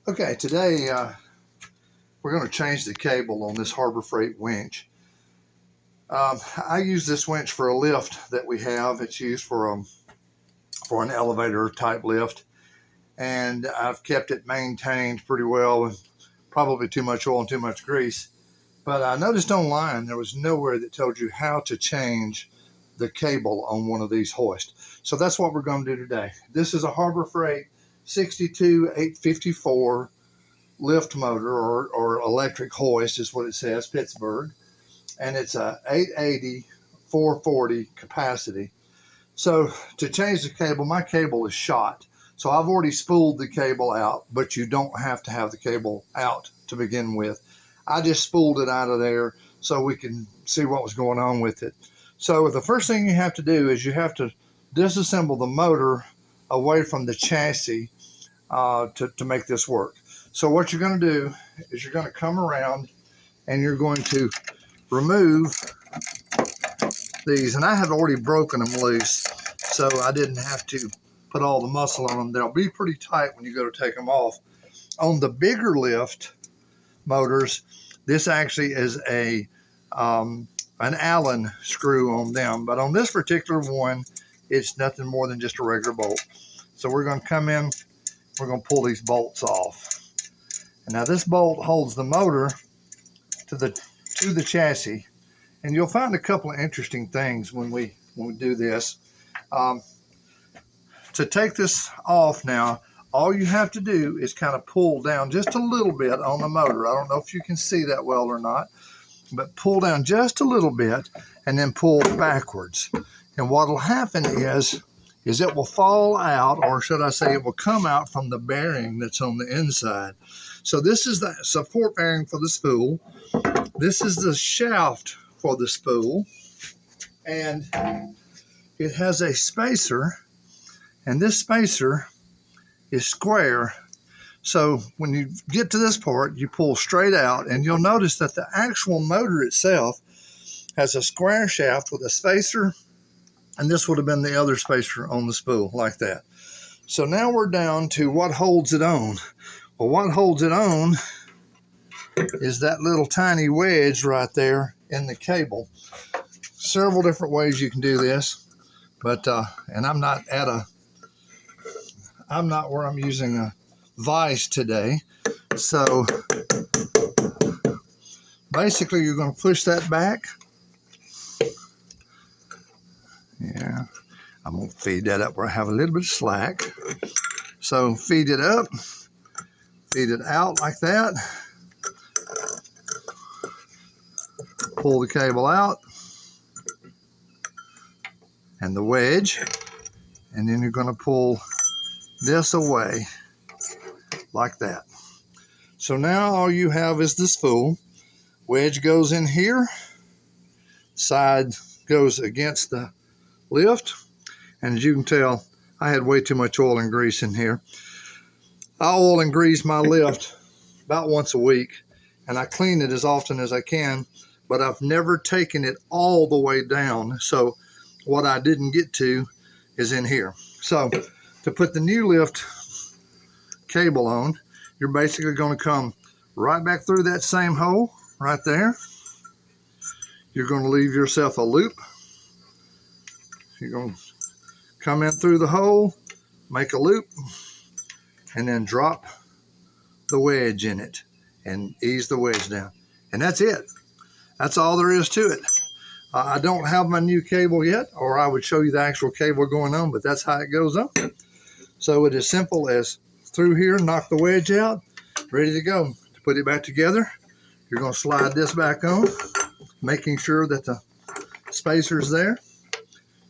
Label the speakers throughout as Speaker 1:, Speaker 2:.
Speaker 1: Okay, today we're going to change the cable on this Harbor Freight winch. I use this winch for a lift that we have. It's used for an elevator type lift, and I've kept it maintained pretty well with probably too much oil and too much grease. But I noticed online there was nowhere that told you how to change the cable on one of these Hoist. So that's what we're going to do today. This is a Harbor Freight 62-854 lift motor or electric Hoist is what it says, Pittsburgh, and it's a 880 440 capacity. So to change the cable, my cable is shot, so I've already spooled the cable out, but you don't have to have the cable out to begin with. I just spooled it out of there so we can see what was going on with it. So the first thing you have to do is you have to disassemble the motor away from the chassis to make this work. So what you're going to do is you're going to come around and you're going to remove these. And I have already broken them loose, so I didn't have to put all the muscle on them. They'll be pretty tight when you go to take them off. On the bigger lift motors, this actually is an Allen screw on them. But on this particular one, it's nothing more than just a regular bolt. So we're going to come in, we're going to pull these bolts off. And now this bolt holds the motor to the chassis, and you'll find a couple of interesting things when we do this. To take this off now, all you have to do is kind of pull down just a little bit on the motor. I don't know if you can see that well or not, but pull down just a little bit and then pull backwards. And what will happen is it will fall out, or should I say it will come out from the bearing that's on the inside. So this is the support bearing for the spool. This is the shaft for the spool. And it has a spacer, and this spacer is square. So when you get to this part, you pull straight out, and you'll notice that the actual motor itself has a square shaft with a spacer, and this would have been the other spacer on the spool, like that. So now we're down to what holds it on. Well, what holds it on is that little tiny wedge right there in the cable. Several different ways you can do this, but and I'm not where I'm using a vise today. So basically you're going to push that back. Yeah, I'm going to feed that up where I have a little bit of slack. So feed it up, feed it out like that. Pull the cable out and the wedge, and then you're going to pull this away like that. So now all you have is the spool. Wedge goes in here, side goes against the lift, and as you can tell, I had way too much oil and grease in here. I oil and grease my lift about once a week, and I clean it as often as I can, but I've never taken it all the way down. So what I didn't get to is in here. So to put the new lift cable on, you're basically going to come right back through that same hole right there. You're going to leave yourself a loop. You're going to come in through the hole, make a loop, and then drop the wedge in it and ease the wedge down. And that's it. That's all there is to it. I don't have my new cable yet, or I would show you the actual cable going on, but that's how it goes on. So it is simple as through here, knock the wedge out, ready to go. To put it back together, you're going to slide this back on, making sure that the spacer's there.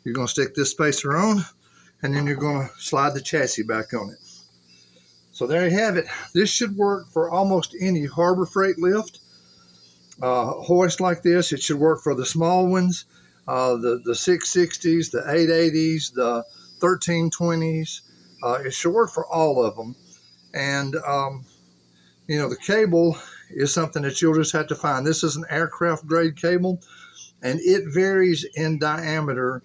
Speaker 1: You're going to stick this spacer on, and then you're going to slide the chassis back on it. So there you have it. This should work for almost any Harbor Freight lift. Hoist like this. It should work for the small ones, the 660s, the 880s, the 1320s. It should work for all of them. And, you know, the cable is something that you'll just have to find. This is an aircraft grade cable, and it varies in diameter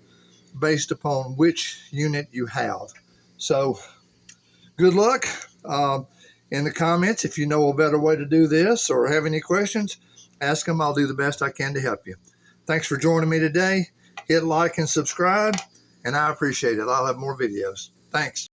Speaker 1: based upon which unit you have. So good luck. in the comments if you know a better way to do this or have any questions. Ask them. I'll do the best I can to help you. Thanks for joining me today. Hit like and subscribe, and I appreciate it. I'll have more videos. Thanks.